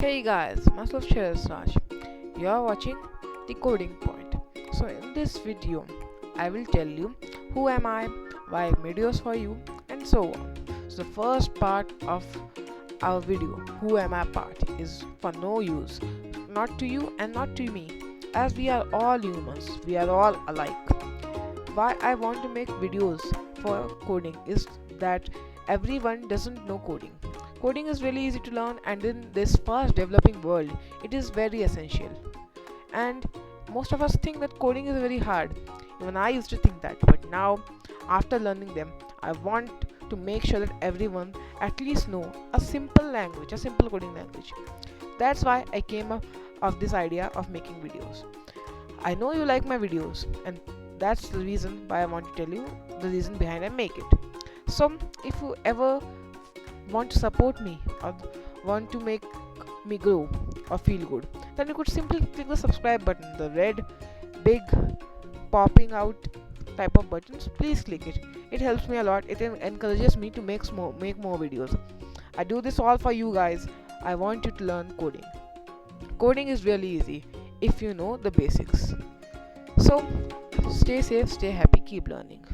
Hey guys, myself Shreyas Raj. You are watching the coding point. So in this video, I will tell you who am I, why I made videos for you, and so on. So the first part of our video, who am I part, is for no use, not to you and not to me, as we are all humans, we are all alike. Why I want to make videos for coding is that everyone doesn't know coding. Coding is really easy to learn, and in this fast developing world, it is very essential. And most of us think that coding is very hard. Even I used to think that, but now, after learning them, I want to make sure that everyone at least know a simple language, a simple coding language. That's why I came up of this idea of making videos. I know you like my videos, and that's the reason why I want to tell you the reason behind I make it. So, if you ever want to support me or want to make me grow or feel good, then you could simply click the subscribe button, the red, big, popping out type of buttons. Please click it. It helps me a lot. It encourages me to make more videos. I do this all for you guys. I want you to learn coding. Coding is really easy if you know the basics. So, stay safe, stay happy, keep learning.